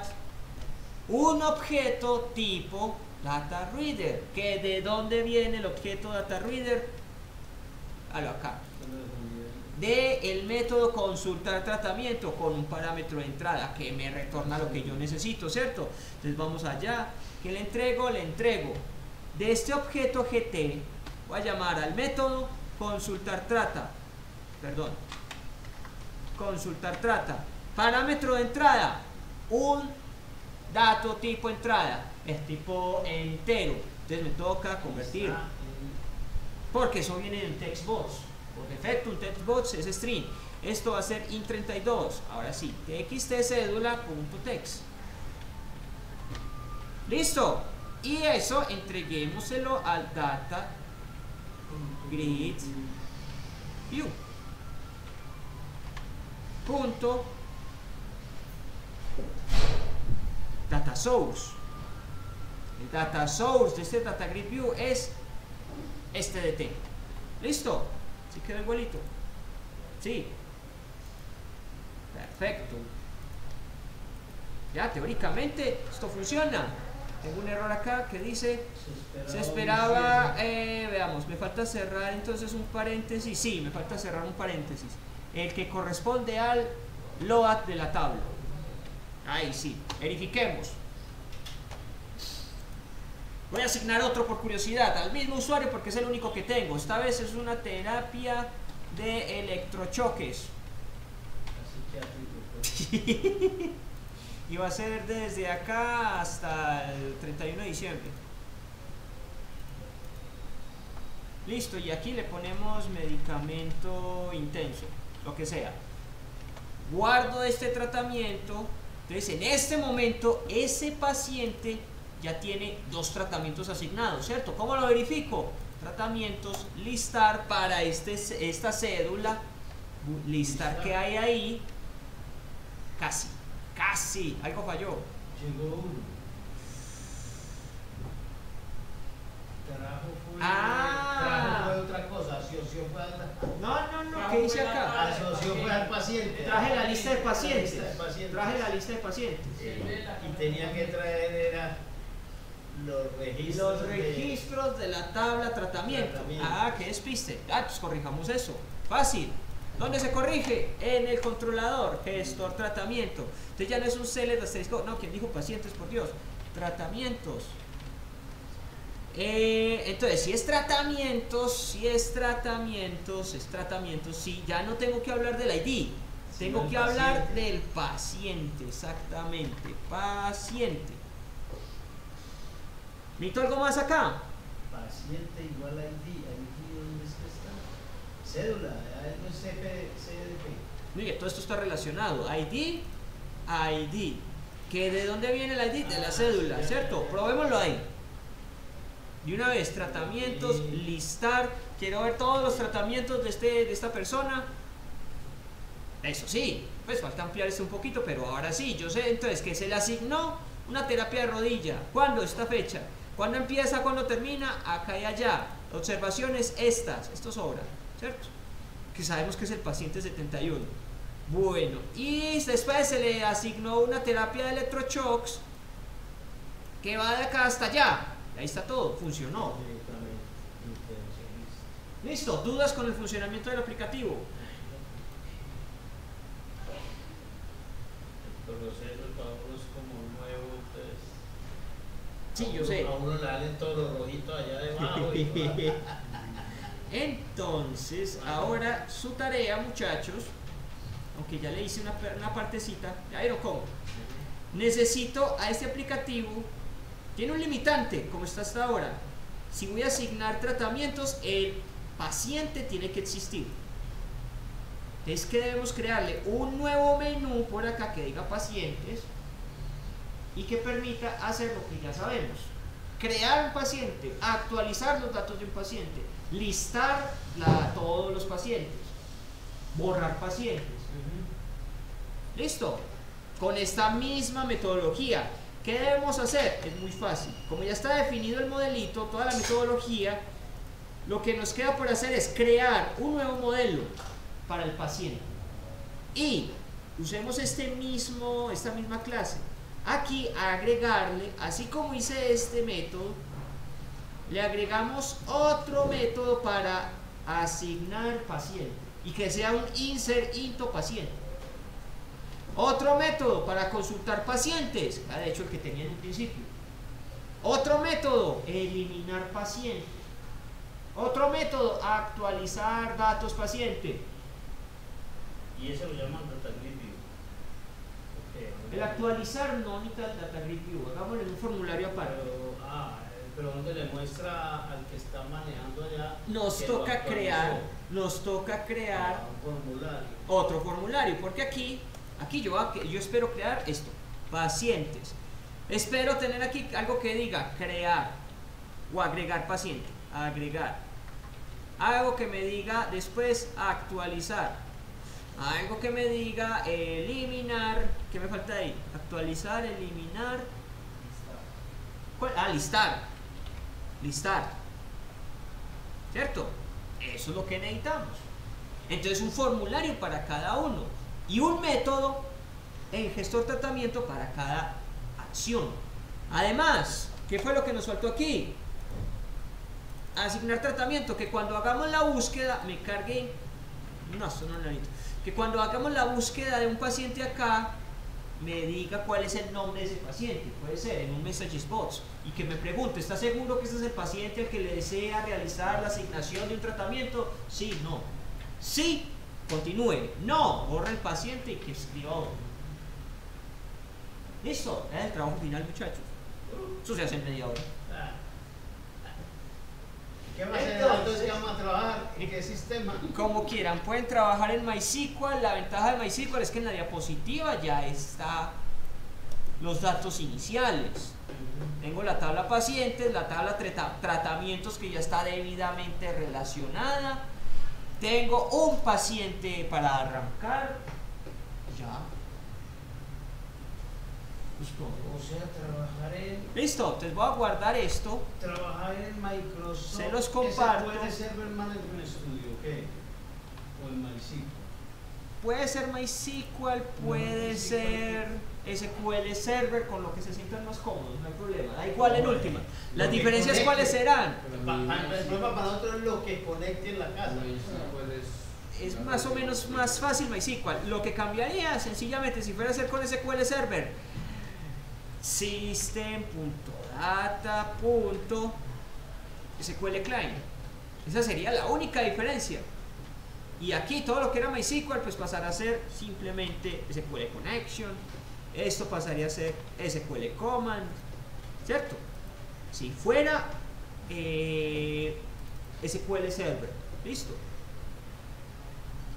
un objeto tipo data reader. ¿Que de dónde viene el objeto data reader? Acá. De el método consultar tratamiento con un parámetro de entrada que me retorna lo que yo necesito, ¿cierto? Entonces vamos allá, que le entrego de este objeto GT voy a llamar al método consultar trata, parámetro de entrada, un dato tipo entrada, es tipo entero, entonces me toca convertir, porque eso viene de un textbox. Por defecto un textbox es string. Esto va a ser int32. Ahora sí, txt cédula.text. Listo. Y eso entreguémoselo al data grid view. Punto data source. El data source de este data grid view es este DT. Listo. ¿Sí quedó igualito? Sí. Perfecto. Ya, teóricamente esto funciona. Tengo un error acá que dice se esperaba veamos, me falta cerrar entonces un paréntesis. Sí, me falta cerrar un paréntesis, el que corresponde al load de la tabla. Ahí sí, verifiquemos. Voy a asignar otro por curiosidad al mismo usuario porque es el único que tengo. Esta vez es una terapia de electrochoques. Y va a ser desde acá hasta el 31 de diciembre. Listo, y aquí le ponemos medicamento intenso, lo que sea. Guardo este tratamiento. Entonces en este momento ese paciente ya tiene 2 tratamientos asignados, ¿cierto? ¿Cómo lo verifico? Tratamientos, listar para esta cédula, listar que hay ahí, casi, algo falló. Llegó uno. Trajo fue otra cosa, asoció fue a otra. No, ¿qué dice acá? Asoció fue al paciente. Traje la lista de pacientes. Traje la lista de pacientes. Y tenía que traer era los registros de la tabla tratamiento. Ah, qué despiste. Pues corrijamos eso. Fácil. ¿Dónde se corrige? En el controlador, gestor tratamiento. Entonces ya no es un select asterisco. No, ¿quién dijo pacientes? Por Dios. Tratamientos. Entonces, si es tratamientos, sí, ya no tengo que hablar del ID. Tengo que hablar del paciente, exactamente. Paciente. ¿Necesito algo más acá? Paciente igual a ID. ¿ID dónde está? Cédula, no es CDP. Mire, todo esto está relacionado. ID. ¿Que de dónde viene el ID? De la cédula, ¿cierto? Probémoslo ahí. De una vez, tratamientos, listar. Quiero ver todos los tratamientos de esta persona. Eso sí, pues falta ampliar esto un poquito, pero ahora sí, yo sé entonces que se le asignó una terapia de rodilla. ¿Cuándo? Esta fecha. ¿Cuándo empieza? ¿Cuándo termina? Acá y allá. Observaciones estas. Esto sobra, ¿cierto? Que sabemos que es el paciente 71. Bueno, y después se le asignó una terapia de electroshocks que va de acá hasta allá. Ahí está todo, funcionó. Listo, ¿dudas con el funcionamiento del aplicativo? El proceso para uno es como nuevo, entonces. Sí, yo sé. A uno le salen todos los rojitos allá debajo. Entonces, ahora su tarea, muchachos, aunque ya le hice una partecita, ya vieron cómo. Necesito a este aplicativo, tiene un limitante, como está hasta ahora. Si voy a asignar tratamientos, el paciente tiene que existir. Es que debemos crearle un nuevo menú por acá que diga pacientes y que permita hacer lo que ya sabemos. Crear un paciente, actualizar los datos de un paciente, listar todos los pacientes, borrar pacientes. ¿Listo? Con esta misma metodología. ¿Qué debemos hacer? Es muy fácil. Como ya está definido el modelito, toda la metodología, lo que nos queda por hacer es crear un nuevo modelo para el paciente. Y usemos esta misma clase. Aquí agregarle, así como hice este método, le agregamos otro método para asignar paciente y que sea un insert into paciente. Otro método para consultar pacientes, de hecho el que tenía en un principio. Otro método, eliminar paciente. Otro método, actualizar datos paciente. Y eso lo llaman data grid view. El actualizar no necesita el data grid view, hagámosle un formulario aparte. Pero donde le muestra al que está manejando allá. Nos toca crear un formulario. Otro formulario, porque aquí yo espero crear esto, pacientes. Espero tener aquí algo que diga crear o agregar paciente, agregar. Algo que me diga después actualizar. Algo que me diga eliminar. ¿Qué me falta ahí? Actualizar, eliminar. Listar. ¿Cierto? Eso es lo que necesitamos. Entonces un formulario para cada uno y un método en gestor tratamiento para cada acción. Además, ¿qué fue lo que nos faltó aquí? Asignar tratamiento, que cuando hagamos la búsqueda me cargue. No, esto no lo necesito. Que cuando hagamos la búsqueda de un paciente acá me diga cuál es el nombre de ese paciente, puede ser en un message box, y que me pregunte, ¿está seguro que este es el paciente al que le desea realizar la asignación de un tratamiento? Sí, no. Sí, continúe. No, borra el paciente y que escriba otro. Listo, es el trabajo final, muchachos. Eso se hace en media hora. ¿Qué va a hacer entonces? ¿Qué vamos a trabajar? ¿En qué sistema? Como quieran, pueden trabajar en MySQL. La ventaja de MySQL es que en la diapositiva ya está los datos iniciales. Tengo la tabla pacientes, la tabla tratamientos que ya está debidamente relacionada. Tengo un paciente para arrancar. Ya. Listo. O sea, trabajar en... Listo, entonces voy a guardar esto. Trabajar en Microsoft. Se los comparto. ¿Puede ser Server Management Studio? ¿Qué? ¿O en MySQL? Puede ser MySQL, puede ser SQL Server, con lo que se sientan más cómodos, no hay problema. Da igual en última. Las diferencias cuáles serán. Para nosotros lo que conecte en la casa. Es más o menos más fácil MySQL. Lo que cambiaría sencillamente si fuera a hacer con SQL Server, system.data.sql client. Esa sería la única diferencia. Y aquí todo lo que era MySQL pues pasará a ser simplemente SQL Connection. Esto pasaría a ser SQL Command, ¿cierto? Si fuera SQL Server, listo.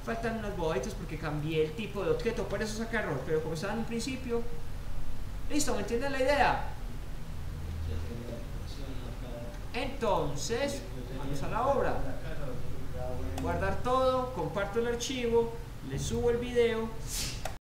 Faltan unas bobaditas porque cambié el tipo de objeto, por eso saca error, pero como estaba en un principio, listo, ¿me entienden la idea? Entonces, vamos a la obra. Guardar todo, comparto el archivo, le subo el video